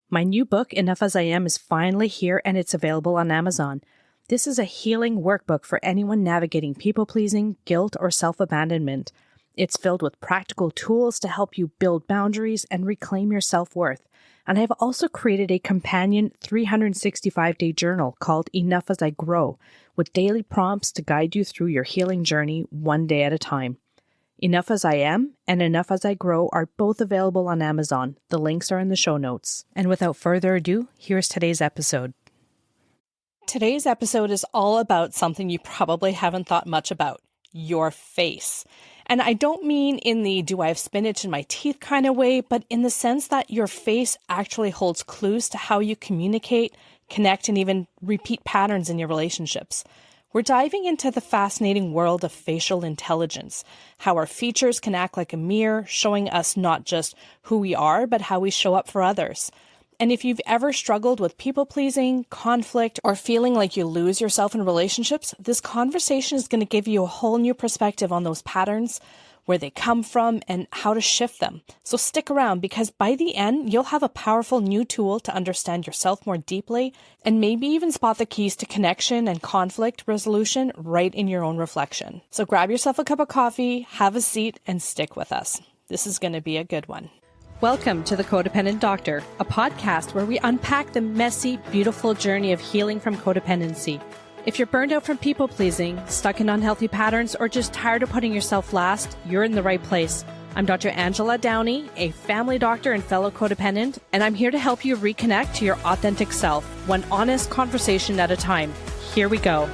My new book, Enough as I Am, is finally here and it's available on Amazon. This is a healing workbook for anyone navigating people-pleasing, guilt, or self-abandonment. It's filled with practical tools to help you build boundaries and reclaim your self-worth. And I've also created a companion 365-day journal called Enough as I Grow, with daily prompts to guide you through your healing journey one day at a time. Enough as I Am and Enough as I Grow are both available on Amazon. The links are in the show notes. And without further ado, here's today's episode. Today's episode is all about something you probably haven't thought much about, your face. And I don't mean in the do I have spinach in my teeth kind of way, but in the sense that your face actually holds clues to how you communicate, connect, and even repeat patterns in your relationships. We're diving into the fascinating world of facial intelligence, how our features can act like a mirror, showing us not just who we are, but how we show up for others. And if you've ever struggled with people-pleasing, conflict, or feeling like you lose yourself in relationships, this conversation is going to give you a whole new perspective on those patterns, where they come from, and how to shift them. So stick around, because by the end, you'll have a powerful new tool to understand yourself more deeply, and maybe even spot the keys to connection and conflict resolution right in your own reflection. So grab yourself a cup of coffee, have a seat, and stick with us. This is going to be a good one. Welcome to The Codependent Doctor, a podcast where we unpack the messy, beautiful journey of healing from codependency. If you're burned out from people-pleasing, stuck in unhealthy patterns, or just tired of putting yourself last, you're in the right place. I'm Dr. Angela Downey, a family doctor and fellow codependent, and I'm here to help you reconnect to your authentic self, one honest conversation at a time. Here we go.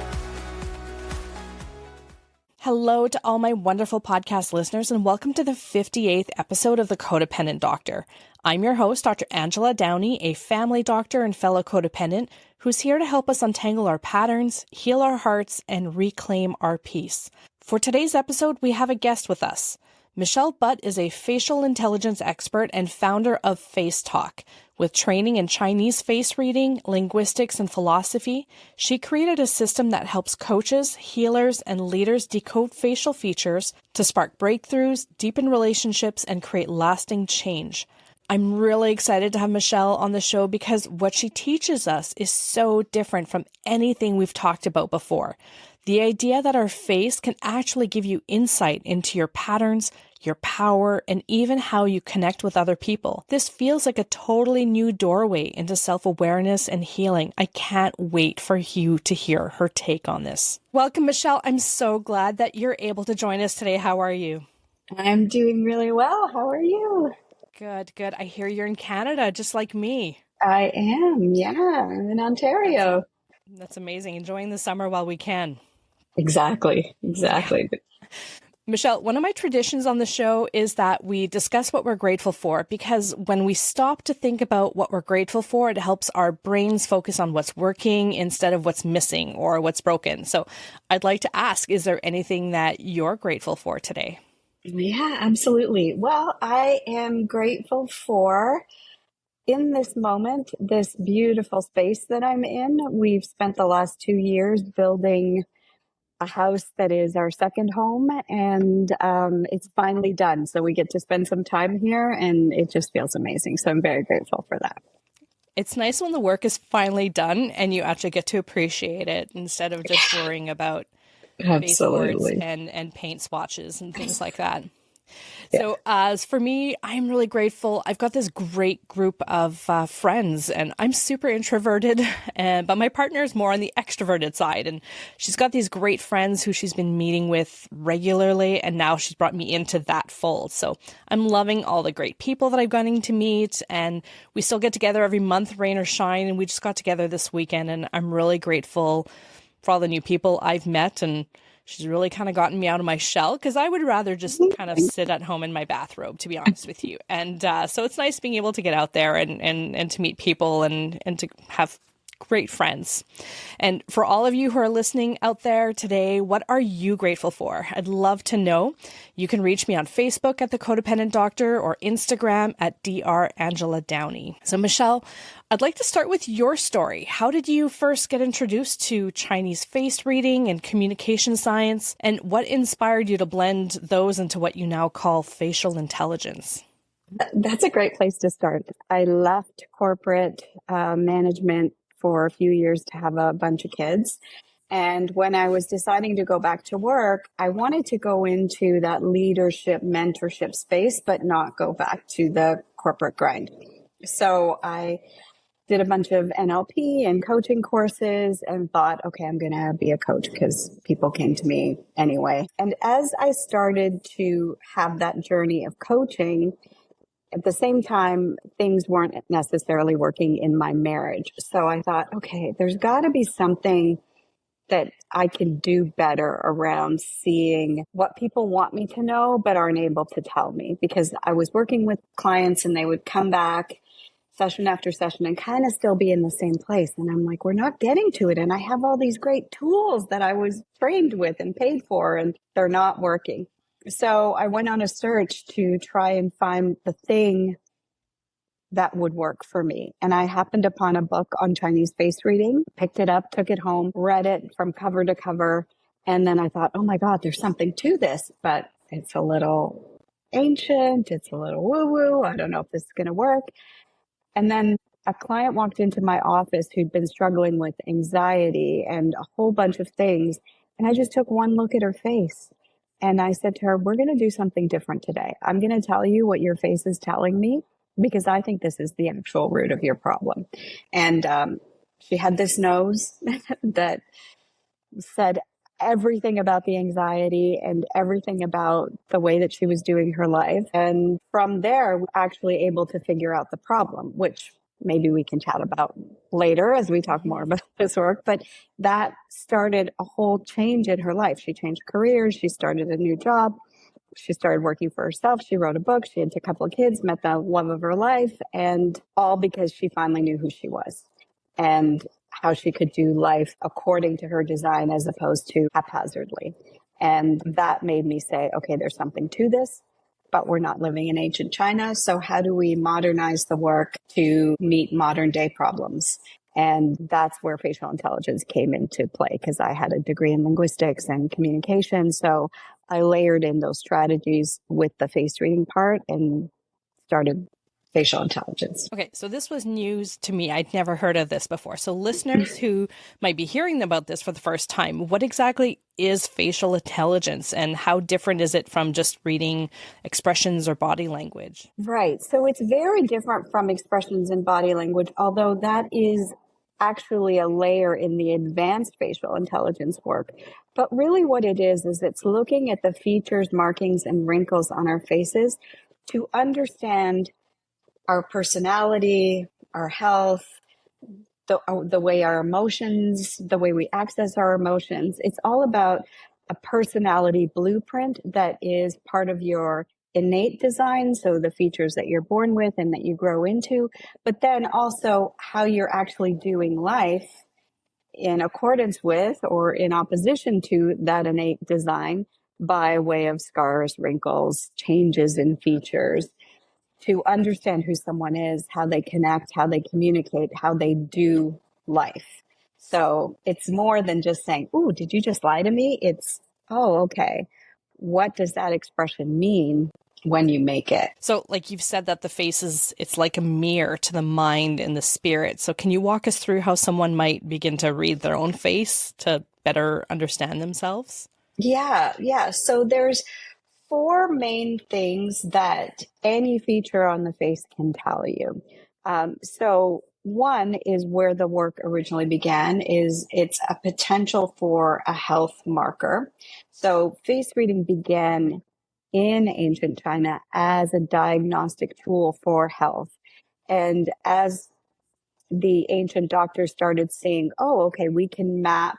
Hello to all my wonderful podcast listeners, and welcome to the 58th episode of The Codependent Doctor. I'm your host, Dr. Angela Downey, a family doctor and fellow codependent who's here to help us untangle our patterns, heal our hearts, and reclaim our peace. For today's episode, we have a guest with us. Michelle Butt is a facial intelligence expert and founder of Face Talk. With training in Chinese face reading, linguistics, and philosophy, she created a system that helps coaches, healers, and leaders decode facial features to spark breakthroughs, deepen relationships, and create lasting change. I'm really excited to have Michelle on the show because what she teaches us is so different from anything we've talked about before. The idea that our face can actually give you insight into your patterns, your power, and even how you connect with other people. This feels like a totally new doorway into self-awareness and healing. I can't wait for you to hear her take on this. Welcome, Michelle. I'm so glad that you're able to join us today. How are you? I'm doing really well. How are you? Good. I hear you're in Canada, just like me. I am. Yeah, I'm in Ontario. That's amazing. Enjoying the summer while we can. Exactly. Yeah. Michelle, one of my traditions on the show is that we discuss what we're grateful for, because when we stop to think about what we're grateful for, it helps our brains focus on what's working instead of what's missing or what's broken. So I'd like to ask, is there anything that you're grateful for today? Yeah, absolutely. Well, I am grateful for, in this moment, this beautiful space that I'm in. We've spent the last 2 years building a house that is our second home, and it's finally done. So we get to spend some time here, and it just feels amazing. So I'm very grateful for that. It's nice when the work is finally done and you actually get to appreciate it instead of just worrying about baseboards and paint swatches and things like that. Yeah. So as for me, I'm really grateful. I've got this great group of friends, and I'm super introverted, but my partner is more on the extroverted side. And she's got these great friends who she's been meeting with regularly, and now she's brought me into that fold. So I'm loving all the great people that I've gotten to meet, and we still get together every month, rain or shine, and we just got together this weekend, and I'm really grateful for all the new people I've met, and she's really kind of gotten me out of my shell, because I would rather just kind of sit at home in my bathrobe, to be honest with you. And so it's nice being able to get out there and to meet people and to have great friends. And for all of you who are listening out there today, what are you grateful for? I'd love to know. You can reach me on Facebook at The Codependent Doctor or Instagram at Dr. Angela Downey. So Michelle, I'd like to start with your story. How did you first get introduced to Chinese face reading and communication science? And what inspired you to blend those into what you now call facial intelligence? That's a great place to start. I left corporate management for a few years to have a bunch of kids. And when I was deciding to go back to work, I wanted to go into that leadership, mentorship space, but not go back to the corporate grind. So I did a bunch of NLP and coaching courses and thought, okay, I'm going to be a coach because people came to me anyway. And as I started to have that journey of coaching, at the same time, things weren't necessarily working in my marriage. So I thought, okay, there's got to be something that I can do better around seeing what people want me to know, but aren't able to tell me, because I was working with clients and they would come back session after session and kind of still be in the same place. And I'm like, we're not getting to it. And I have all these great tools that I was trained with and paid for, and they're not working. So I went on a search to try and find the thing that would work for me. And I happened upon a book on Chinese face reading, picked it up, took it home, read it from cover to cover. And then I thought, oh my God, there's something to this, but it's a little ancient. It's a little woo woo. I don't know if this is going to work. And then a client walked into my office who'd been struggling with anxiety and a whole bunch of things. And I just took one look at her face. And I said to her, we're going to do something different today. I'm going to tell you what your face is telling me, because I think this is the actual root of your problem. And she had this nose that said everything about the anxiety and everything about the way that she was doing her life. And from there, actually able to figure out the problem, which maybe we can chat about later as we talk more about this work. But that started a whole change in her life. She changed careers. She started a new job. She started working for herself. She wrote a book. She had a couple of kids, met the love of her life, and all because she finally knew who she was and how she could do life according to her design as opposed to haphazardly. And that made me say, okay, there's something to this, but we're not living in ancient China. So how do we modernize the work to meet modern day problems? And that's where facial intelligence came into play, because I had a degree in linguistics and communication. So I layered in those strategies with the face reading part and started facial intelligence. Okay, so this was news to me. I'd never heard of this before. So listeners who might be hearing about this for the first time, what exactly is facial intelligence and how different is it from just reading expressions or body language? Right. So it's very different from expressions and body language, although that is actually a layer in the advanced facial intelligence work. But really what it is it's looking at the features, markings, and wrinkles on our faces to understand our personality, our health, the way our emotions, the way we access our emotions. It's all about a personality blueprint that is part of your innate design, so the features that you're born with and that you grow into, but then also how you're actually doing life in accordance with or in opposition to that innate design by way of scars, wrinkles, changes in features, to understand who someone is, how they connect, how they communicate, how they do life. So it's more than just saying, "Ooh, did you just lie to me?" It's, "Oh, okay. What does that expression mean when you make it?" So like you've said that the face it's like a mirror to the mind and the spirit. So can you walk us through how someone might begin to read their own face to better understand themselves? Yeah. So there's four main things that any feature on the face can tell you. So one is where the work originally began, is it's a potential for a health marker. So face reading began in ancient China as a diagnostic tool for health. And as the ancient doctors started seeing, oh, okay, we can map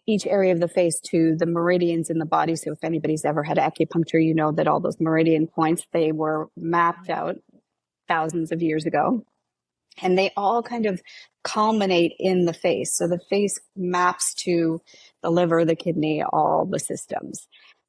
each area of the face to the meridians in the body. So if anybody's ever had acupuncture, you know that all those meridian points, they were mapped out thousands of years ago. And they all kind of culminate in the face. So the face maps to the liver, the kidney, all the systems.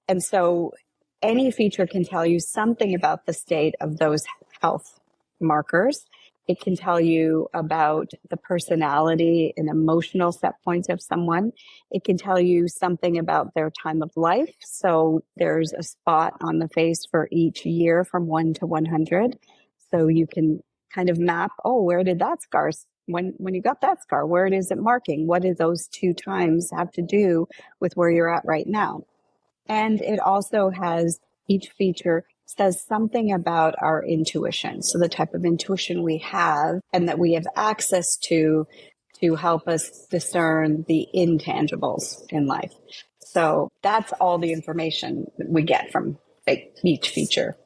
And so any feature can tell you something about the state of those health markers. It can tell you about the personality and emotional set points of someone. It can tell you something about their time of life. So there's a spot on the face for each year from 1 to 100. So you can kind of map, oh, where did that scar, when you got that scar, where is it marking? What do those 2 times have to do with where you're at right now? And it also has, each feature says something about our intuition. So the type of intuition we have and that we have access to help us discern the intangibles in life. So that's all the information that we get from each feature.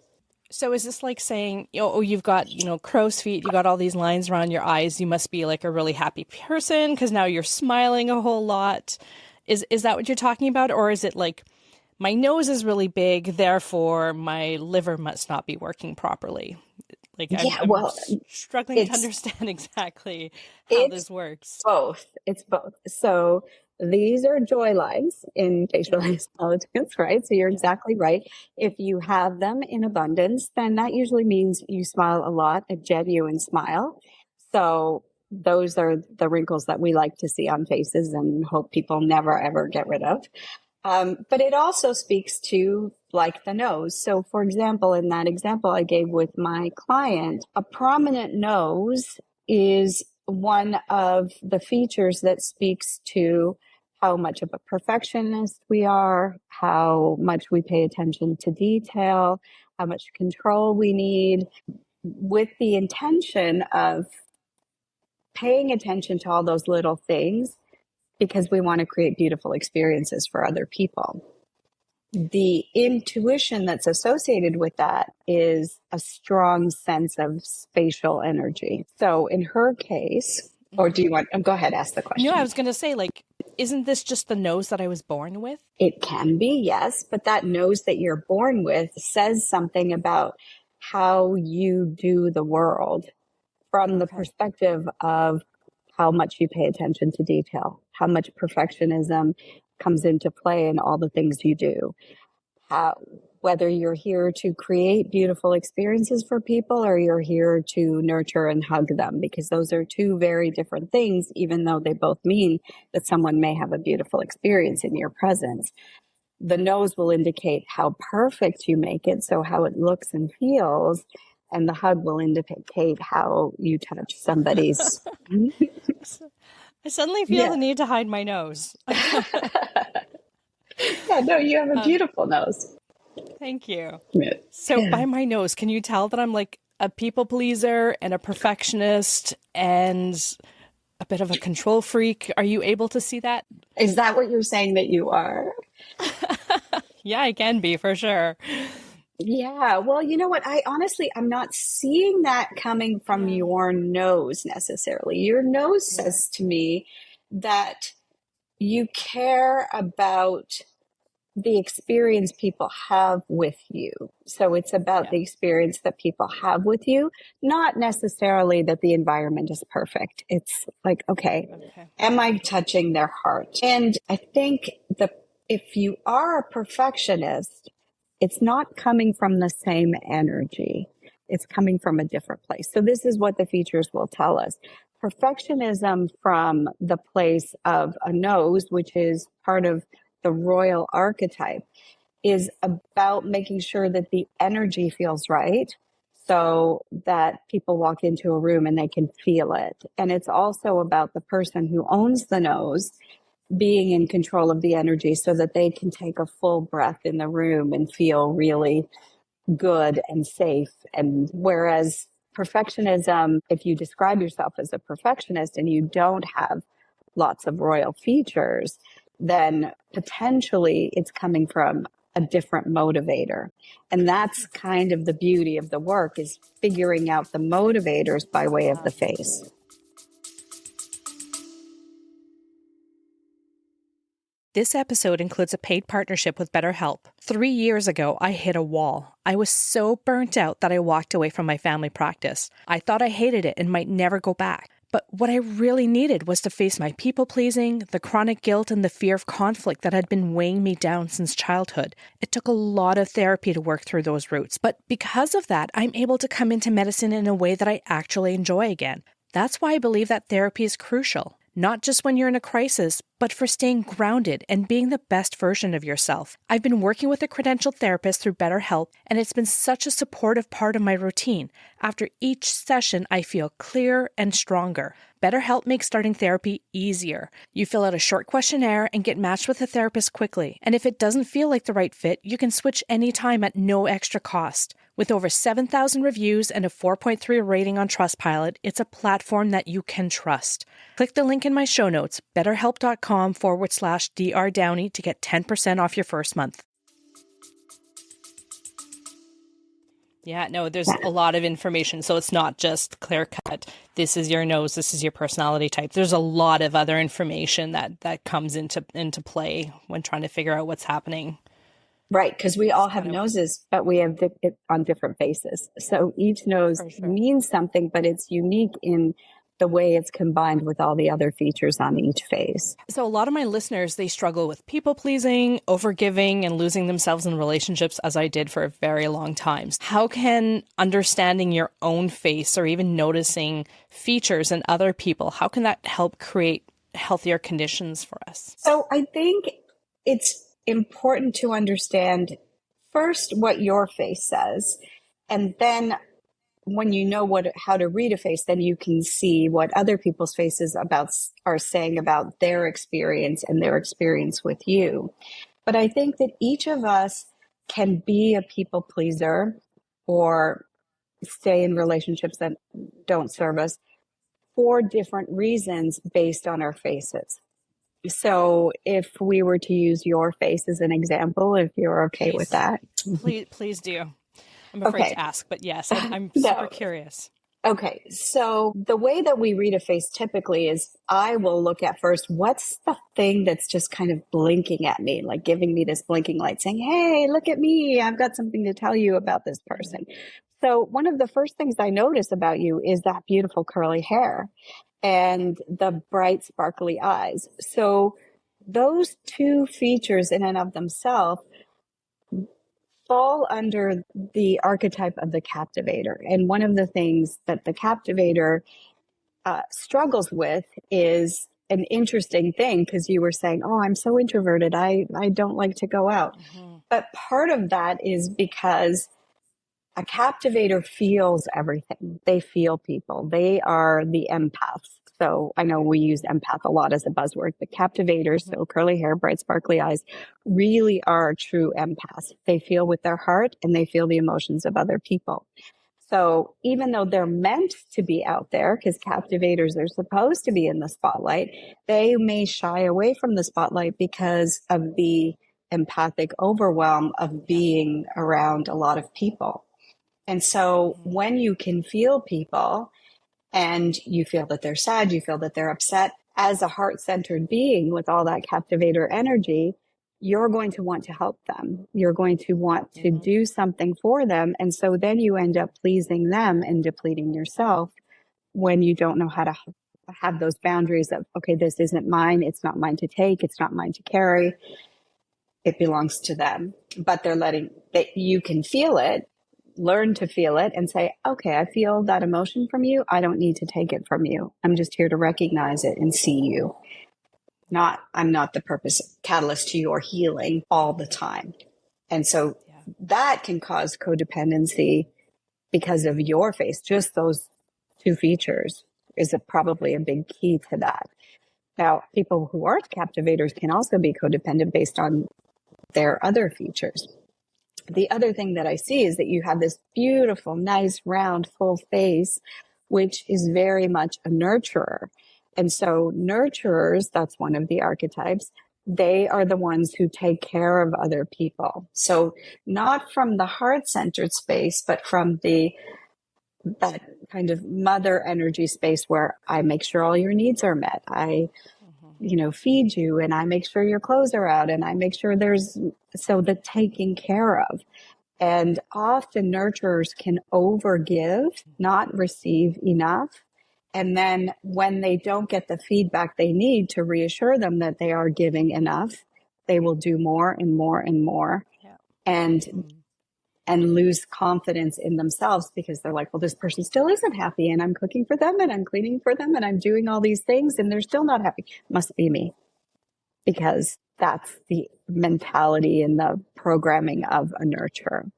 So is this like saying, oh, you've got, crow's feet, you got all these lines around your eyes, you must be like a really happy person because now you're smiling a whole lot. Is that what you're talking about? Or is it like, my nose is really big, therefore my liver must not be working properly? Like, I'm struggling to understand exactly how this works. It's both. So these are joy lines in facial intelligence, right? So you're exactly right. If you have them in abundance, then that usually means you smile a lot, a genuine smile. So those are the wrinkles that we like to see on faces and hope people never, ever get rid of. But it also speaks to like the nose. So for example, in that example I gave with my client, a prominent nose is one of the features that speaks to how much of a perfectionist we are, how much we pay attention to detail, how much control we need, with the intention of paying attention to all those little things because we want to create beautiful experiences for other people. The intuition that's associated with that is a strong sense of spatial energy. So in her case, or do you want, go ahead, ask the question. No, I was going to say, like, isn't this just the nose that I was born with? It can be, yes, but that nose that you're born with says something about how you do the world from the perspective of how much you pay attention to detail, how much perfectionism comes into play in all the things you do. Whether you're here to create beautiful experiences for people or you're here to nurture and hug them, because those are 2 very different things, even though they both mean that someone may have a beautiful experience in your presence. The nose will indicate how perfect you make it, so how it looks and feels, and the hug will indicate how you touch somebody's. I suddenly feel the need to hide my nose. Yeah, no, you have a beautiful nose. Thank you. Yeah. So by my nose, can you tell that I'm like a people pleaser and a perfectionist and a bit of a control freak? Are you able to see that? Is that what you're saying that you are? Yeah, I can be, for sure. Yeah, well, you know what? I'm not seeing that coming from your nose necessarily. Your nose says to me that you care about the experience people have with you. So it's about the experience that people have with you, not necessarily that the environment is perfect. It's like, okay, am I touching their heart? And I think if you are a perfectionist, it's not coming from the same energy. It's coming from a different place. So this is what the features will tell us. Perfectionism from the place of a nose, which is part of the royal archetype, is about making sure that the energy feels right so that people walk into a room and they can feel it. And it's also about the person who owns the nose being in control of the energy so that they can take a full breath in the room and feel really good and safe. And whereas perfectionism, if you describe yourself as a perfectionist and you don't have lots of royal features, then potentially it's coming from a different motivator. And that's kind of the beauty of the work, is figuring out the motivators by way of the face. This episode includes a paid partnership with BetterHelp. 3 years ago, I hit a wall. I was so burnt out that I walked away from my family practice. I thought I hated it and might never go back. But what I really needed was to face my people pleasing, the chronic guilt, and the fear of conflict that had been weighing me down since childhood. It took a lot of therapy to work through those roots, but because of that, I'm able to come into medicine in a way that I actually enjoy again. That's why I believe that therapy is crucial. Not just when you're in a crisis, but for staying grounded and being the best version of yourself. I've been working with a credentialed therapist through BetterHelp, and it's been such a supportive part of my routine. After each session, I feel clearer and stronger. BetterHelp makes starting therapy easier. You fill out a short questionnaire and get matched with a therapist quickly. And if it doesn't feel like the right fit, you can switch anytime at no extra cost. With over 7,000 reviews and a 4.3 rating on Trustpilot, it's a platform that you can trust. Click the link in my show notes, betterhelp.com/Dr. Downey to get 10% off your first month. Yeah, no, there's a lot of information. So it's not just clear cut. This is your nose. This is your personality type. There's a lot of other information that comes into play when trying to figure out what's happening. Right, because we all have noses, but we have it on different faces. So each nose means something, but it's unique in the way it's combined with all the other features on each face. So a lot of my listeners, they struggle with people pleasing, overgiving, and losing themselves in relationships, as I did for a very long time. How can understanding your own face or even noticing features in other people, how can that help create healthier conditions for us? So I think it's important to understand first what your face says, and then when you know how to read a face, then you can see what other people's faces are saying about their experience and their experience with you. But I think that each of us can be a people pleaser or stay in relationships that don't serve us for different reasons based on our faces. So if we were to use your face as an example, if you're okay with that. Please do. I'm afraid to ask, but yes, I'm super curious. Okay. So the way that we read a face typically is I will look at first, what's the thing that's just kind of blinking at me, like giving me this blinking light saying, hey, look at me. I've got something to tell you about this person. So one of the first things I notice about you is that beautiful curly hair and the bright, sparkly eyes. So those two features in and of themselves fall under the archetype of the captivator. And one of the things that the captivator struggles with is an interesting thing, because you were saying, oh, I'm so introverted. I don't like to go out. Mm-hmm. But part of that is because a captivator feels everything. They feel people. They are the empaths. So I know we use empath a lot as a buzzword, but captivators, so curly hair, bright, sparkly eyes, really are true empaths. They feel with their heart and they feel the emotions of other people. So even though they're meant to be out there, because captivators are supposed to be in the spotlight, they may shy away from the spotlight because of the empathic overwhelm of being around a lot of people. And so when you can feel people and you feel that they're sad, you feel that they're upset, as a heart-centered being with all that captivator energy, you're going to want to help them. You're going to want to do something for them. And so then you end up pleasing them and depleting yourself when you don't know how to have those boundaries of, okay, this isn't mine. It's not mine to take. It's not mine to carry. It belongs to them. But they're letting that you can feel it. Learn to feel it and say, okay, I feel that emotion from you. I don't need to take it from you. I'm just here to recognize it and see you. I'm not the purpose catalyst to your healing all the time. And so that can cause codependency because of your face. Just those two features is probably a big key to that. Now, people who aren't captivators can also be codependent based on their other features. The other thing that I see is that you have this beautiful, nice, round, full face, which is very much a nurturer. And so nurturers, that's one of the archetypes, they are the ones who take care of other people. So not from the heart-centered space, but from that kind of mother energy space where I make sure all your needs are met. I feed you, and I make sure your clothes are out, and I make sure so the taking care of. And often nurturers can overgive, not receive enough. And then when they don't get the feedback they need to reassure them that they are giving enough, they will do more and more and more. Yeah. And Mm. and lose confidence in themselves because they're like, well, this person still isn't happy, and I'm cooking for them and I'm cleaning for them and I'm doing all these things and they're still not happy. Must be me, because that's the mentality and the programming of a nurturer.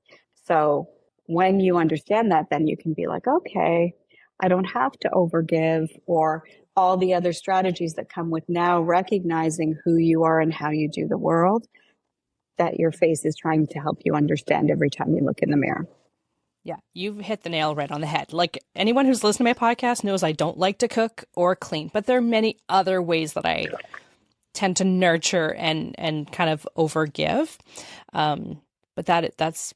So when you understand that, then you can be like, okay, I don't have to overgive, or all the other strategies that come with now recognizing who you are and how you do the world, that your face is trying to help you understand every time you look in the mirror. Yeah, you've hit the nail right on the head. Like, anyone who's listened to my podcast knows I don't like to cook or clean, but there are many other ways that I tend to nurture and kind of overgive. But that's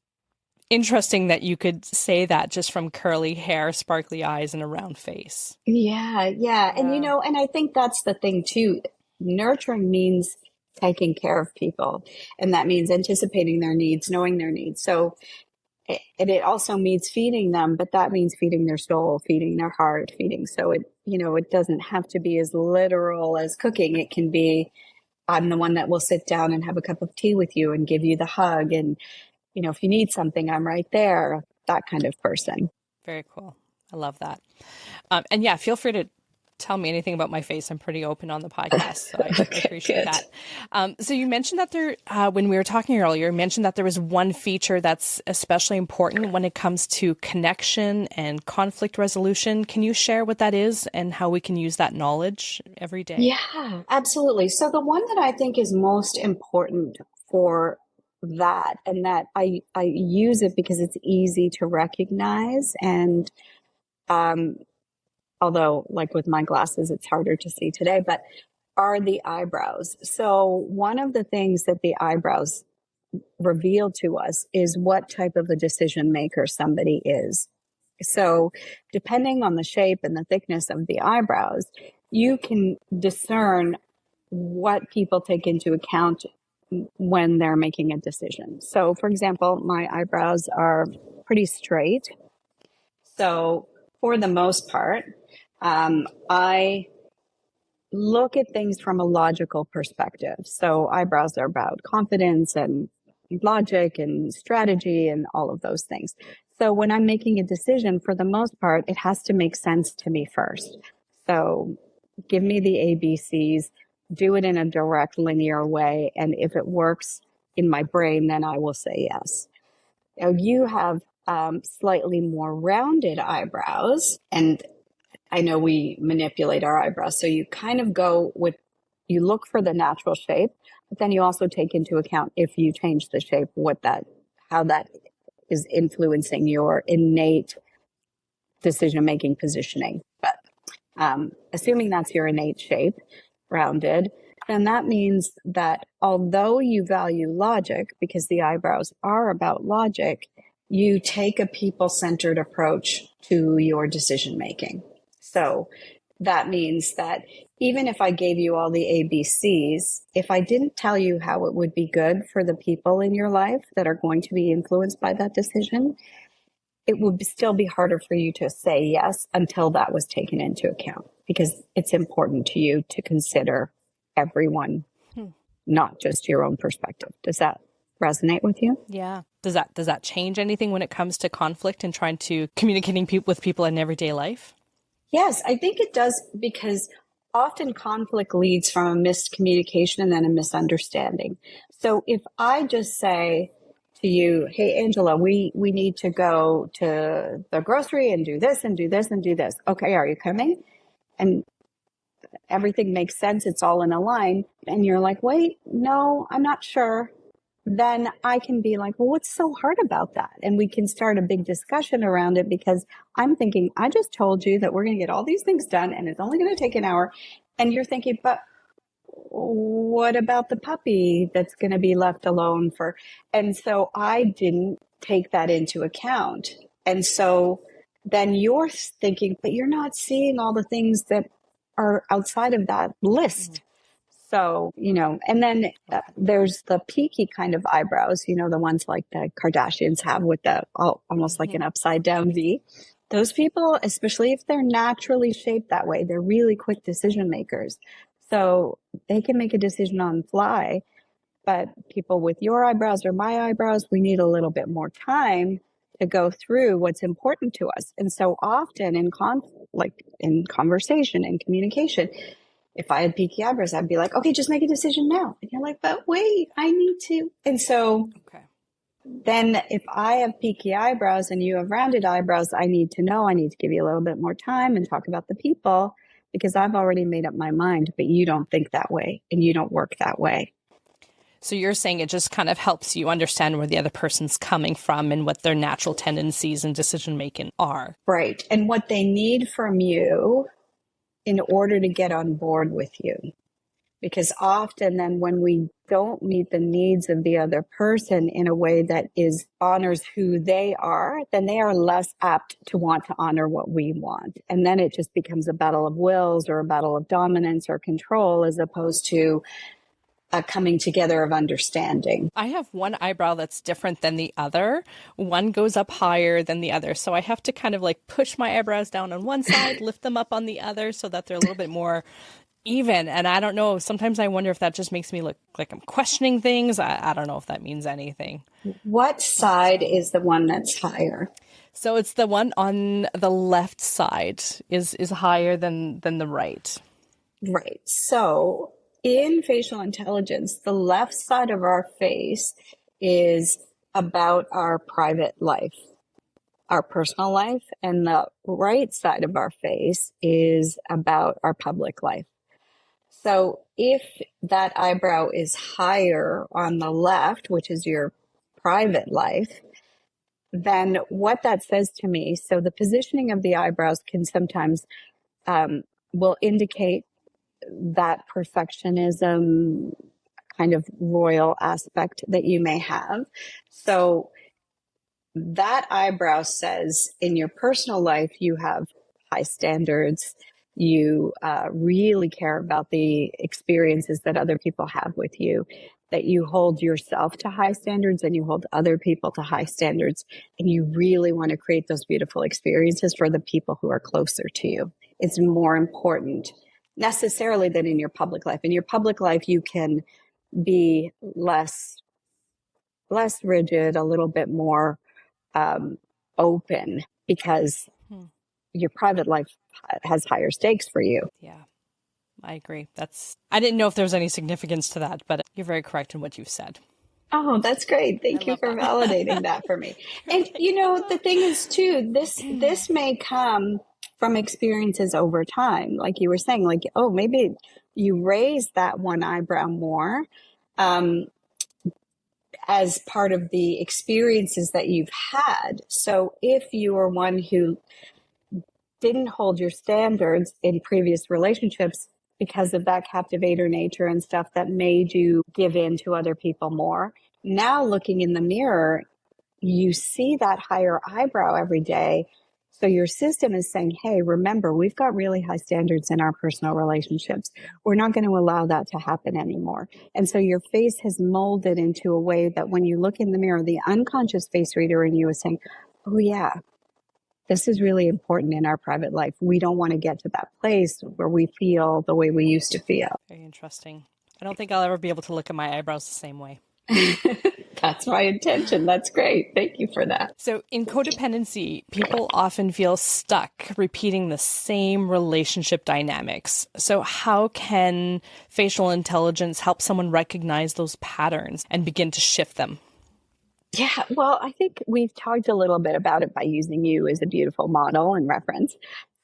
interesting that you could say that just from curly hair, sparkly eyes, and a round face. Yeah, yeah. And Yeah. and I think that's the thing too. Nurturing means taking care of people, and that means anticipating their needs, knowing their needs. So it also means feeding them, but that means feeding their soul, feeding their heart, feeding. So it doesn't have to be as literal as cooking. It can be, I'm the one that will sit down and have a cup of tea with you and give you the hug. And, if you need something, I'm right there, that kind of person. Very cool. I love that. And yeah, feel free to tell me anything about my face. I'm pretty open on the podcast, so I Okay, appreciate good. that. So you mentioned that when we were talking earlier, you mentioned that there was one feature that's especially important when it comes to connection and conflict resolution. Can you share what that is and how we can use that knowledge every day? Yeah, absolutely. So the one that I think is most important for that, and that I use it because it's easy to recognize, and um, although like with my glasses, it's harder to see today, but are the eyebrows. So one of the things that the eyebrows reveal to us is what type of a decision maker somebody is. So depending on the shape and the thickness of the eyebrows, you can discern what people take into account when they're making a decision. So for example, my eyebrows are pretty straight. So for the most part, I look at things from a logical perspective. So eyebrows are about confidence and logic and strategy and all of those things. So when I'm making a decision, for the most part, it has to make sense to me first. So give me the ABCs, do it in a direct linear way. And if it works in my brain, then I will say yes. Now you have slightly more rounded eyebrows, and I know we manipulate our eyebrows. So you kind of you look for the natural shape, but then you also take into account, if you change the shape, how that is influencing your innate decision-making positioning. But assuming that's your innate shape, rounded, then that means that although you value logic, because the eyebrows are about logic, you take a people-centered approach to your decision-making. So that means that even if I gave you all the ABCs, if I didn't tell you how it would be good for the people in your life that are going to be influenced by that decision, it would still be harder for you to say yes until that was taken into account, because it's important to you to consider everyone, not just your own perspective. Does that resonate with you? Yeah. Does that change anything when it comes to conflict and trying to communicating with people in everyday life? Yes, I think it does, because often conflict leads from a miscommunication and then a misunderstanding. So if I just say to you, hey, Angela, we need to go to the grocery and do this and do this and do this. Okay, are you coming? And everything makes sense. It's all in a line. And you're like, wait, no, I'm not sure. Then I can be like, well, what's so hard about that? And we can start a big discussion around it, because I'm thinking, I just told you that we're going to get all these things done and it's only going to take an hour. And you're thinking, but what about the puppy that's going to be left alone for? And so I didn't take that into account. And so then you're thinking, but you're not seeing all the things that are outside of that list. So, and then there's the peaky kind of eyebrows, the ones like the Kardashians have with almost like an upside down V. Those people, especially if they're naturally shaped that way, they're really quick decision makers. So they can make a decision on the fly. But people with your eyebrows or my eyebrows, we need a little bit more time to go through what's important to us. And so often like in conversation and communication, if I had peaky eyebrows, I'd be like, okay, just make a decision now. And you're like, but wait, I need to. And so Okay. then if I have peaky eyebrows and you have rounded eyebrows, I need to know, I need to give you a little bit more time and talk about the people because I've already made up my mind, but you don't think that way and you don't work that way. So you're saying it just kind of helps you understand where the other person's coming from and what their natural tendencies and decision making are. Right. And what they need from you in order to get on board with you. Because often then when we don't meet the needs of the other person in a way that honors who they are, then they are less apt to want to honor what we want. And then it just becomes a battle of wills or a battle of dominance or control as opposed to a coming together of understanding. I have one eyebrow that's different than the other. One goes up higher than the other. So I have to kind of like push my eyebrows down on one side, lift them up on the other so that they're a little bit more even. And I don't know. Sometimes I wonder if that just makes me look like I'm questioning things. I don't know if that means anything. What side is the one that's higher? So it's the one on the left side is higher than the right. Right. So in facial intelligence, the left side of our face is about our private life, our personal life, and the right side of our face is about our public life. So if that eyebrow is higher on the left, which is your private life, then what that says to me, so the positioning of the eyebrows can sometimes will indicate that perfectionism kind of royal aspect that you may have. So that eyebrow says in your personal life, you have high standards. You really care about the experiences that other people have with you, that you hold yourself to high standards and you hold other people to high standards. And you really want to create those beautiful experiences for the people who are closer to you. It's more important necessarily than in your public life. In your public life, you can be less rigid, a little bit more open because your private life has higher stakes for you. Yeah, I agree. I didn't know if there was any significance to that, but you're very correct in what you've said. Oh, that's great. Thank you for validating that for me. And the thing is too, this may come from experiences over time. Like you were saying, like, oh, maybe you raise that one eyebrow more as part of the experiences that you've had. So if you are one who didn't hold your standards in previous relationships because of that captivator nature and stuff that made you give in to other people more, now looking in the mirror, you see that higher eyebrow every day. So your system is saying, hey, remember, we've got really high standards in our personal relationships. We're not going to allow that to happen anymore. And so your face has molded into a way that when you look in the mirror, the unconscious face reader in you is saying, oh yeah, this is really important in our private life. We don't want to get to that place where we feel the way we used to feel. Very interesting. I don't think I'll ever be able to look at my eyebrows the same way. That's my intention. That's great. Thank you for that. So in codependency, people often feel stuck repeating the same relationship dynamics. So how can facial intelligence help someone recognize those patterns and begin to shift them? Yeah, well, I think we've talked a little bit about it by using you as a beautiful model and reference.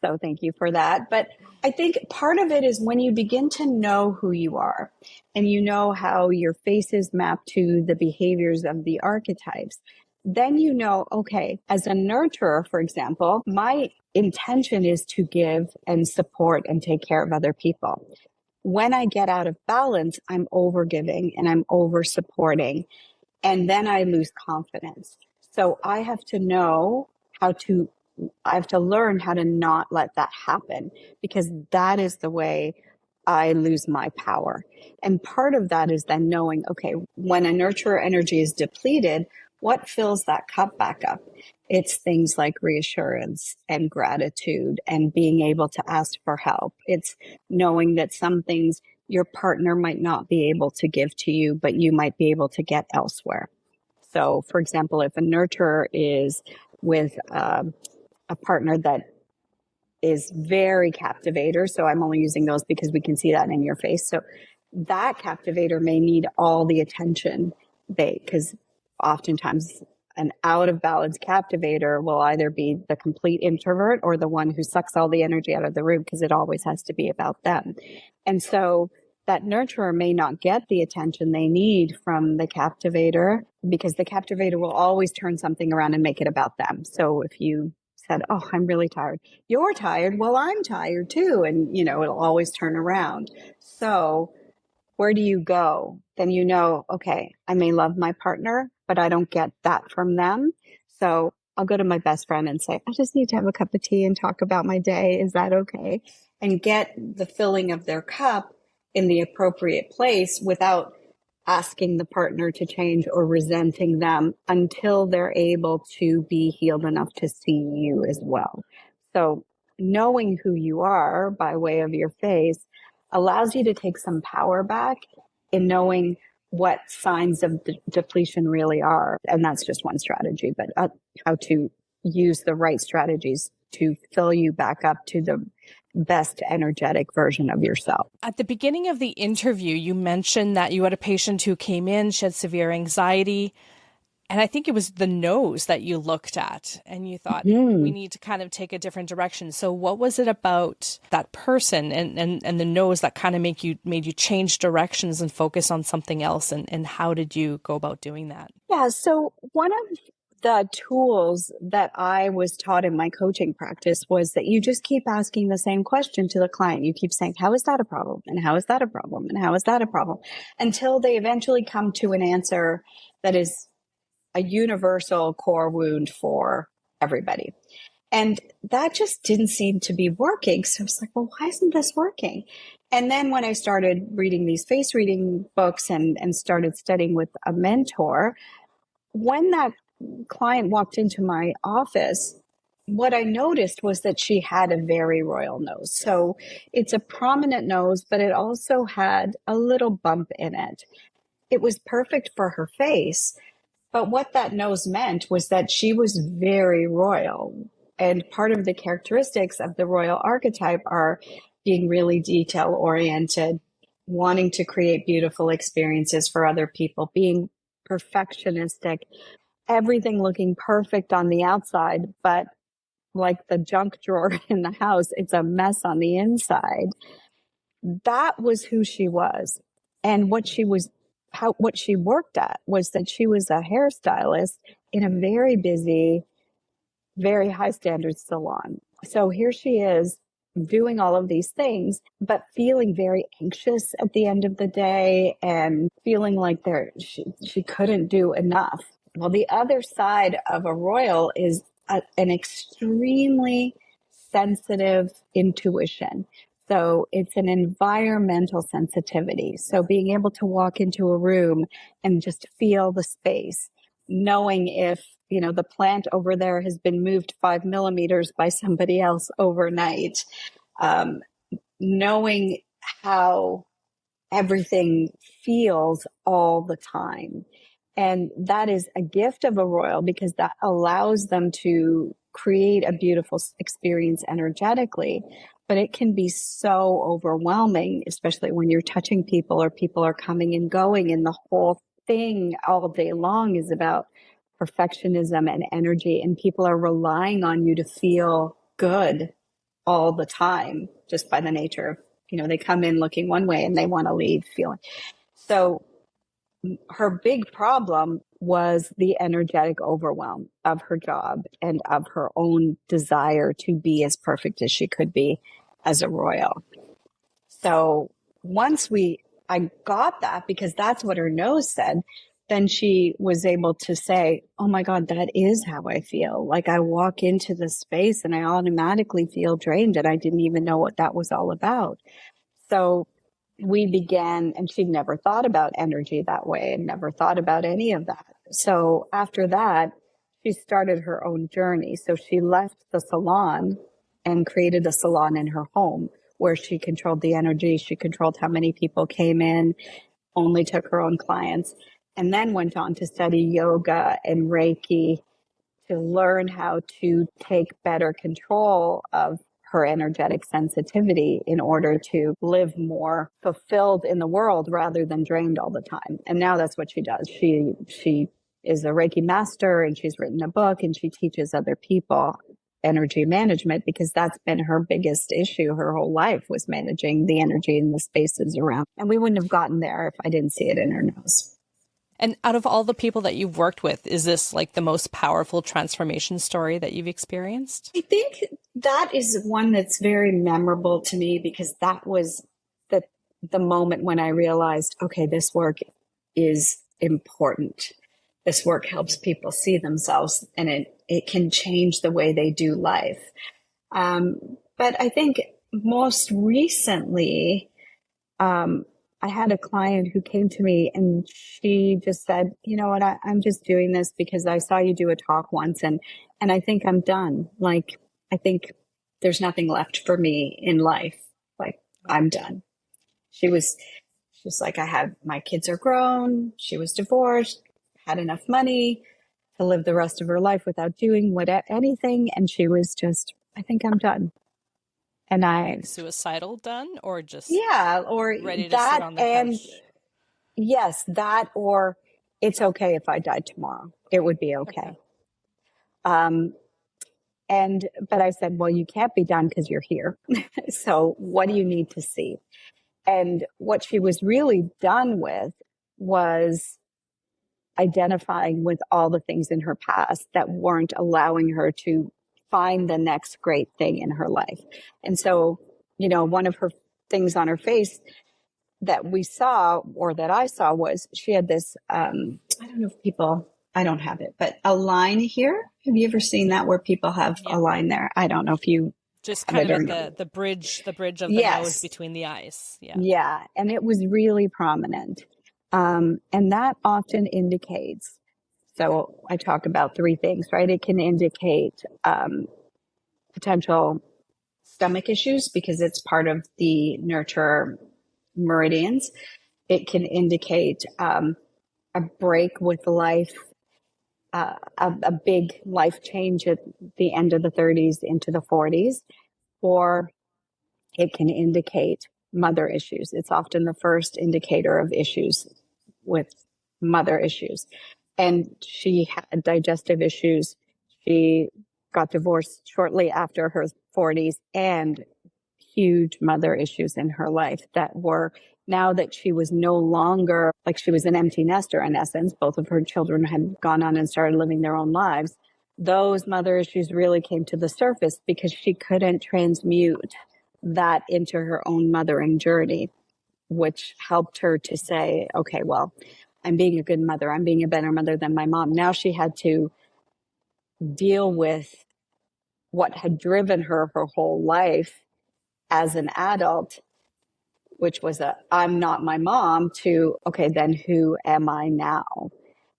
So thank you for that. But I think part of it is when you begin to know who you are and you know how your faces map to the behaviors of the archetypes, then you know, okay, as a nurturer, for example, my intention is to give and support and take care of other people. When I get out of balance, I'm over giving and I'm over supporting. And then I lose confidence. So I have to learn how to not let that happen, because that is the way I lose my power. And part of that is then knowing, okay, when a nurturer energy is depleted, what fills that cup back up? It's things like reassurance and gratitude and being able to ask for help. It's knowing that some things your partner might not be able to give to you, but you might be able to get elsewhere. So, for example, if a nurturer is with a partner that is very captivator, so I'm only using those because we can see that in your face. So that captivator may need all the attention because oftentimes an out of balance captivator will either be the complete introvert or the one who sucks all the energy out of the room because it always has to be about them. And so that nurturer may not get the attention they need from the captivator because the captivator will always turn something around and make it about them. So if you said, oh, I'm really tired. You're tired. Well, I'm tired too. And, it'll always turn around. So where do you go? Then okay, I may love my partner, but I don't get that from them. So I'll go to my best friend and say, I just need to have a cup of tea and talk about my day. Is that okay? And get the filling of their cup in the appropriate place without asking the partner to change or resenting them until they're able to be healed enough to see you as well. So knowing who you are by way of your face allows you to take some power back in knowing what signs of depletion really are. And that's just one strategy, but how to use the right strategies to fill you back up to the best energetic version of yourself. At the beginning of the interview, you mentioned that you had a patient who came in, she had severe anxiety. And I think it was the nose that you looked at and you thought, we need to kind of take a different direction. So what was it about that person and the nose that kind of made you change directions and focus on something else? And how did you go about doing that? Yeah. So one of the tools that I was taught in my coaching practice was that you just keep asking the same question to the client. You keep saying, how is that a problem? And how is that a problem? And how is that a problem? Until they eventually come to an answer that is a universal core wound for everybody. And that just didn't seem to be working. So I was like, well, why isn't this working? And then when I started reading these face reading books and started studying with a mentor, when that client walked into my office, what I noticed was that she had a very royal nose. So it's a prominent nose, but it also had a little bump in it. It was perfect for her face. But what that nose meant was that she was very royal. And part of the characteristics of the royal archetype are being really detail oriented, wanting to create beautiful experiences for other people, being perfectionistic, everything looking perfect on the outside, but like the junk drawer in the house, it's a mess on the inside. That was who she was. And what she worked at was that she was a hairstylist in a very busy, very high standard salon. So here she is doing all of these things, but feeling very anxious at the end of the day and feeling like she couldn't do enough. Well, the other side of a royal is an extremely sensitive intuition. So it's an environmental sensitivity. So being able to walk into a room and just feel the space, knowing if, the plant over there has been moved 5 millimeters by somebody else overnight, knowing how everything feels all the time. And that is a gift of a royal because that allows them to create a beautiful experience energetically. But it can be so overwhelming, especially when you're touching people or people are coming and going and the whole thing all day long is about perfectionism and energy, and people are relying on you to feel good all the time just by the nature of, they come in looking one way and they want to leave feeling. So her big problem was the energetic overwhelm of her job and of her own desire to be as perfect as she could be as a royal. So once I got that, because that's what her nose said, then she was able to say, oh my God, that is how I feel. Like I walk into the space and I automatically feel drained and I didn't even know what that was all about. So we began, and she'd never thought about energy that way and never thought about any of that. So after that, she started her own journey. So she left the salon and created a salon in her home where she controlled the energy. She controlled how many people came in, only took her own clients, and then went on to study yoga and Reiki to learn how to take better control of her energetic sensitivity in order to live more fulfilled in the world rather than drained all the time. And now that's what she does. She is a Reiki master, and she's written a book, and she teaches other people energy management, because that's been her biggest issue her whole life, was managing the energy in the spaces around. And we wouldn't have gotten there if I didn't see it in her nose. And out of all the people that you've worked with, is this like the most powerful transformation story that you've experienced? I think that is one that's very memorable to me, because that was the moment when I realized, okay, this work is important. This work helps people see themselves, and it can change the way they do life. But I think most recently, I had a client who came to me and she just said, you know what, I'm just doing this because I saw you do a talk once, and I think I'm done. Like, I think there's nothing left for me in life. Like, I'm done. She was like, my kids are grown. She was divorced, had enough money to live the rest of her life without doing anything. And she was just, I think I'm done. And like suicidal done, or just or ready to that, sit on the and couch? Yes, that, or it's okay if I died tomorrow. It would be okay. But I said, well, you can't be done because you're here. So what do you need to see? And what she was really done with was identifying with all the things in her past that weren't allowing her to find the next great thing in her life. And so, one of her things on her face that we saw, or that I saw, was she had this, I don't know if people, I don't have it, but a line here. Have you ever seen that, where people have a line there? I don't know if you just kind of at the bridge of the nose between the eyes. Yeah. And it was really prominent. And that often indicates, so I talk about three things, right? It can indicate potential stomach issues, because it's part of the nurture meridians. It can indicate a break with life, a big life change at the end of the 30s into the 40s, or it can indicate mother issues. It's often the first indicator of issues with mother issues. And she had digestive issues. She got divorced shortly after her 40s, and huge mother issues in her life that were, now that she was no longer, like, she was an empty nester in essence. Both of her children had gone on and started living their own lives. Those mother issues really came to the surface because she couldn't transmute that into her own mothering journey, which helped her to say, okay, well, I'm being a good mother. I'm being a better mother than my mom. Now she had to deal with what had driven her whole life as an adult, which was I'm not my mom, to, okay, then who am I now?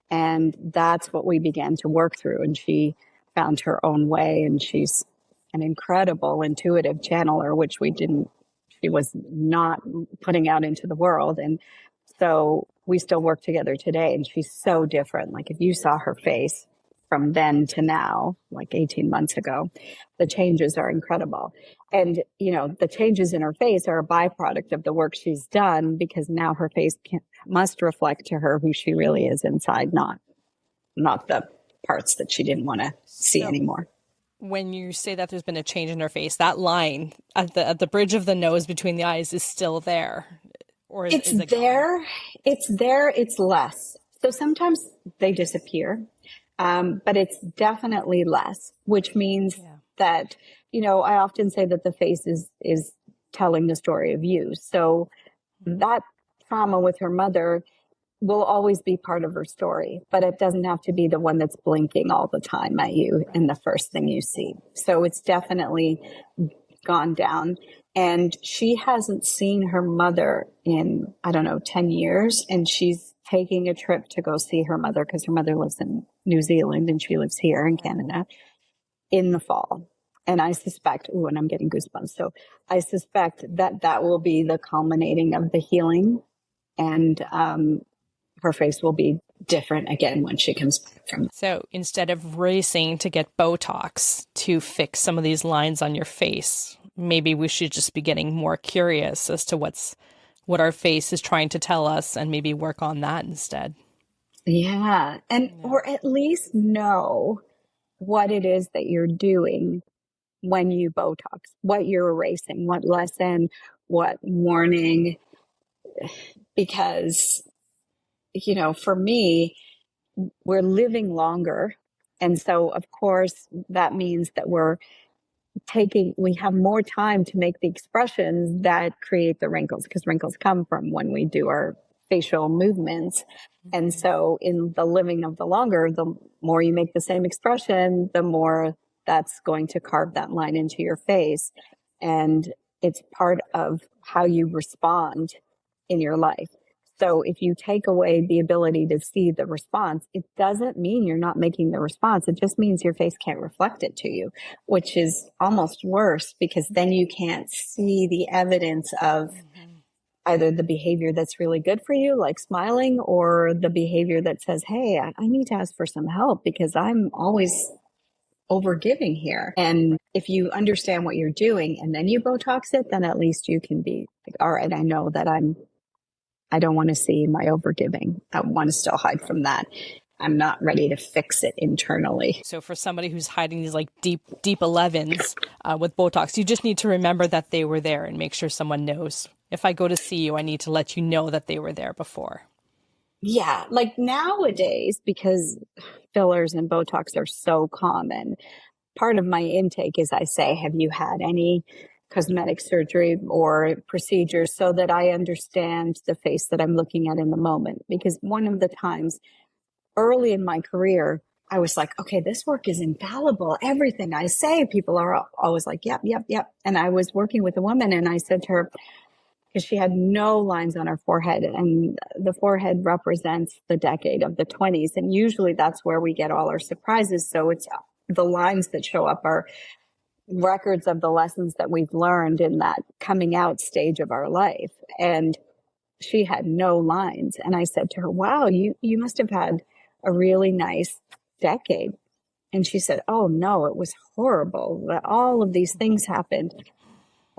And that's what we began to work through. And she found her own way, and she's an incredible intuitive channeler, which she was not putting out into the world. And so we still work together today, and she's so different. Like, if you saw her face from then to now, like 18 months ago, the changes are incredible. And, the changes in her face are a byproduct of the work she's done, because now her face must reflect to her who she really is inside, not the parts that she didn't want to see anymore. When you say that there's been a change in her face, that line at the bridge of the nose between the eyes is still there, or is it there? Gone? It's there. It's less. So sometimes they disappear, but it's definitely less, which means that, I often say that the face is telling the story of you. So that trauma with her mother will always be part of her story, but it doesn't have to be the one that's blinking all the time at you and the first thing you see. So it's definitely gone down. And she hasn't seen her mother in, I don't know, 10 years. And she's taking a trip to go see her mother because her mother lives in New Zealand and she lives here in Canada in the fall. And I suspect, ooh, and I'm getting goosebumps. So I suspect that that will be the culminating of the healing. And her face will be different again when she comes back from. So instead of racing to get Botox to fix some of these lines on your face, maybe we should just be getting more curious as to what our face is trying to tell us and maybe work on that instead. Yeah. And, or at least know what it is that you're doing when you Botox, what you're erasing, what lesson, what warning, because, for me, we're living longer. And so, of course, that means that we have more time to make the expressions that create the wrinkles because wrinkles come from when we do our facial movements. And so in the living of the longer, the more you make the same expression, the more that's going to carve that line into your face. And it's part of how you respond in your life. So if you take away the ability to see the response, it doesn't mean you're not making the response. It just means your face can't reflect it to you, which is almost worse because then you can't see the evidence of either the behavior that's really good for you, like smiling, or the behavior that says, hey, I need to ask for some help because I'm always overgiving here. And if you understand what you're doing and then you Botox it, then at least you can be like, all right, I know that I don't want to see my overgiving. I want to still hide from that. I'm not ready to fix it internally. So for somebody who's hiding these like deep 11s with Botox, you just need to remember that they were there and make sure someone knows. If I go to see you, I need to let you know that they were there before. Yeah, like nowadays, because fillers and Botox are so common, part of my intake is I say, have you had any cosmetic surgery or procedures so that I understand the face that I'm looking at in the moment? Because one of the times early in my career, I was like, okay, this work is infallible. Everything I say, people are always like, yep, yep, yep. And I was working with a woman and I said to her, because she had no lines on her forehead, and the forehead represents the decade of the 20s. And usually that's where we get all our surprises. So it's the lines that show up are records of the lessons that we've learned in that coming out stage of our life. And she had no lines. And I said to her, wow, you must have had a really nice decade. And she said, oh no, it was horrible. All of these things happened.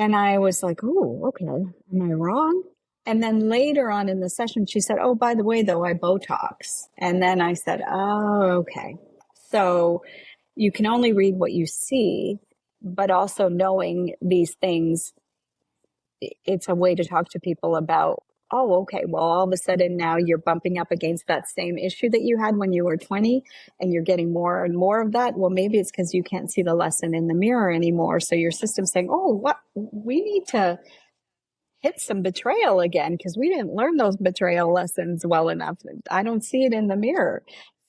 And I was like, oh, okay. Am I wrong? And then later on in the session, she said, oh, by the way, though, I Botox. And then I said, oh, okay. So you can only read what you see, but also knowing these things, it's a way to talk to people about, oh, okay, well, all of a sudden now you're bumping up against that same issue that you had when you were 20 and you're getting more and more of that. Well, maybe it's because you can't see the lesson in the mirror anymore. So your system's saying, oh, what? We need to hit some betrayal again because we didn't learn those betrayal lessons well enough. I don't see it in the mirror.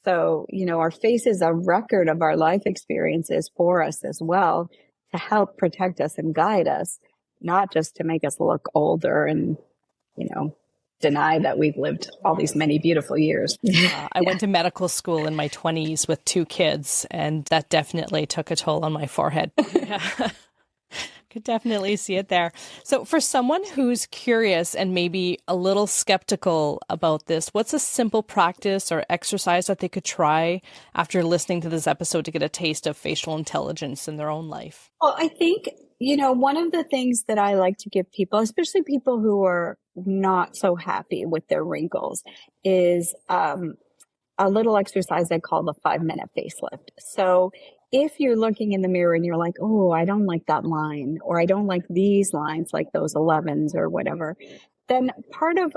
So, our face is a record of our life experiences for us as well to help protect us and guide us, not just to make us look older and deny that we've lived all these many beautiful years. I went to medical school in my 20s with 2 kids, and that definitely took a toll on my forehead. Yeah. Could definitely see it there. So for someone who's curious and maybe a little skeptical about this, what's a simple practice or exercise that they could try after listening to this episode to get a taste of facial intelligence in their own life? Well, I think, one of the things that I like to give people, especially people who are not so happy with their wrinkles, is a little exercise I call the 5-minute facelift. So if you're looking in the mirror and you're like, oh, I don't like that line, or I don't like these lines, like those 11s or whatever, then part of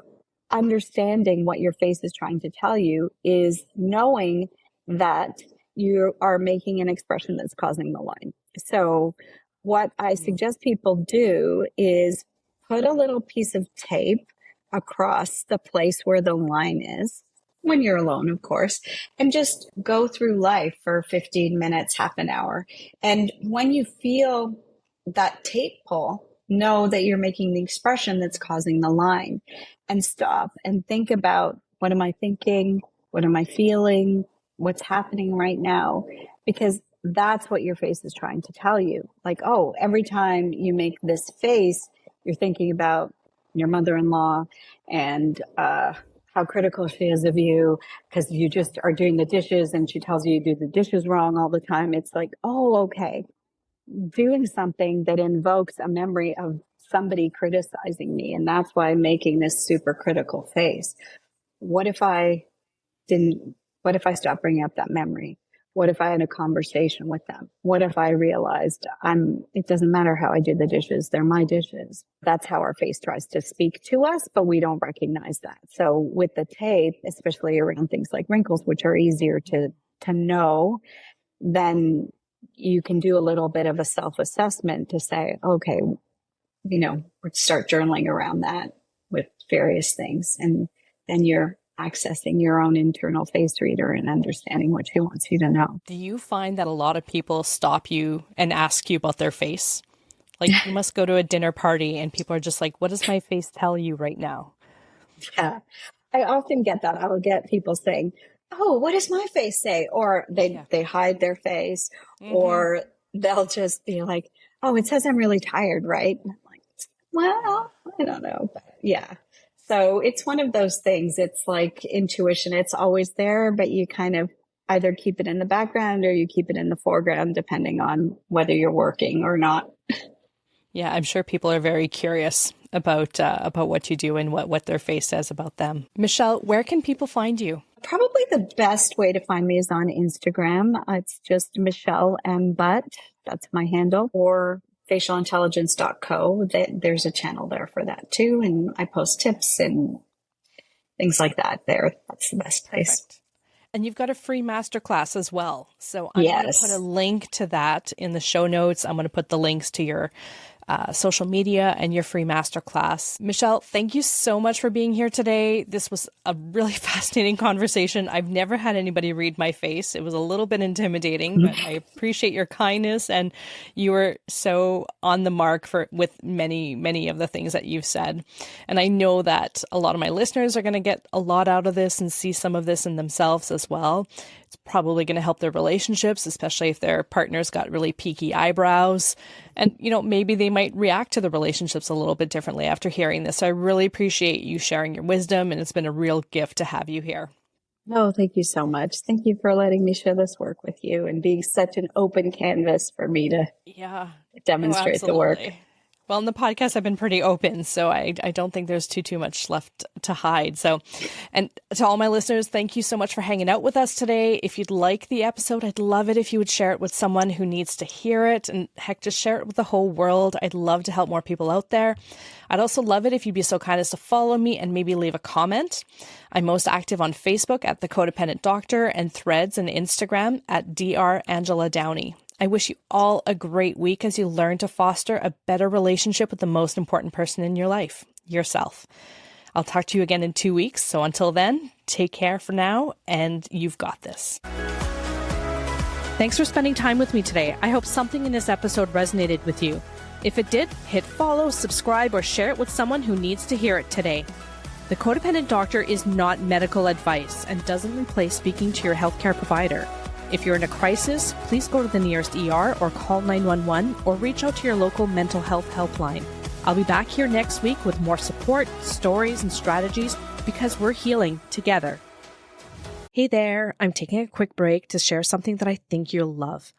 understanding what your face is trying to tell you is knowing that you are making an expression that's causing the line. So what I suggest people do is put a little piece of tape across the place where the line is, when you're alone, of course, and just go through life for 15 minutes, half an hour. And when you feel that tape pull, know that you're making the expression that's causing the line, and stop and think about, what am I thinking? What am I feeling? What's happening right now? Because that's what your face is trying to tell you. Like, oh, every time you make this face, you're thinking about your mother-in-law and how critical she is of you because you just are doing the dishes and she tells you do the dishes wrong all the time. It's like, oh, okay, doing something that invokes a memory of somebody criticizing me. And that's why I'm making this super critical face. What if I didn't, what if I stopped bringing up that memory? What if I had a conversation with them? What if I realized it doesn't matter how I do the dishes. They're my dishes. That's how our face tries to speak to us, but we don't recognize that. So with the tape, especially around things like wrinkles, which are easier to know, then you can do a little bit of a self-assessment to say, okay, start journaling around that with various things. And then you're accessing your own internal face reader and understanding what she wants you to know. Do you find that a lot of people stop you and ask you about their face? Like, you must go to a dinner party and people are just like, what does my face tell you right now? Yeah, I often get that. I will get people saying, oh, what does my face say? Or they hide their face, or they'll just be like, oh, it says I'm really tired, right? And I'm like, well, I don't know. But yeah. So it's one of those things. It's like intuition. It's always there, but you kind of either keep it in the background or you keep it in the foreground, depending on whether you're working or not. Yeah, I'm sure people are very curious about what you do and what their face says about them. Michelle, where can people find you? Probably the best way to find me is on Instagram. It's just Michelle M. Butt. That's my handle. Or facialintelligence.co. There's a channel there for that too. And I post tips and things like that there. That's the best place. Perfect. And you've got a free masterclass as well. So I'm going to put a link to that in the show notes. I'm going to put the links to your social media and your free masterclass. Michelle, thank you so much for being here today. This was a really fascinating conversation. I've never had anybody read my face. It was a little bit intimidating, but I appreciate your kindness, and you were so on the mark with many, many of the things that you've said. And I know that a lot of my listeners are going to get a lot out of this and see some of this in themselves as well. It's probably going to help their relationships, especially if their partner's got really peaky eyebrows. And, maybe they might react to the relationships a little bit differently after hearing this. So I really appreciate you sharing your wisdom, and it's been a real gift to have you here. Oh, thank you so much. Thank you for letting me share this work with you and being such an open canvas for me to demonstrate the work. Well, in the podcast, I've been pretty open, so I don't think there's too much left to hide. So, and to all my listeners, thank you so much for hanging out with us today. If you'd like the episode, I'd love it if you would share it with someone who needs to hear it, and heck, just share it with the whole world. I'd love to help more people out there. I'd also love it if you'd be so kind as to follow me and maybe leave a comment. I'm most active on Facebook at The Codependent Doctor and Threads and Instagram at Dr. Angela Downey. I wish you all a great week as you learn to foster a better relationship with the most important person in your life, yourself. I'll talk to you again in 2 weeks. So until then, take care for now, and you've got this. Thanks for spending time with me today. I hope something in this episode resonated with you. If it did, hit follow, subscribe, or share it with someone who needs to hear it today. The Codependent Doctor is not medical advice and doesn't replace speaking to your healthcare provider. If you're in a crisis, please go to the nearest ER or call 911 or reach out to your local mental health helpline. I'll be back here next week with more support, stories, and strategies because we're healing together. Hey there, I'm taking a quick break to share something that I think you'll love.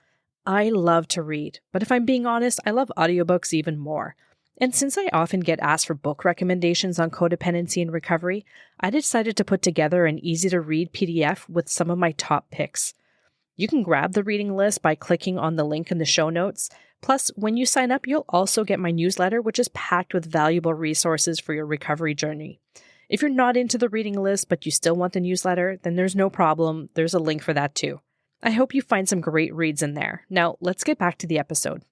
I love to read, but if I'm being honest, I love audiobooks even more. And since I often get asked for book recommendations on codependency and recovery, I decided to put together an easy-to-read PDF with some of my top picks. You can grab the reading list by clicking on the link in the show notes. Plus, when you sign up, you'll also get my newsletter, which is packed with valuable resources for your recovery journey. If you're not into the reading list, but you still want the newsletter, then there's no problem. There's a link for that too. I hope you find some great reads in there. Now, let's get back to the episode.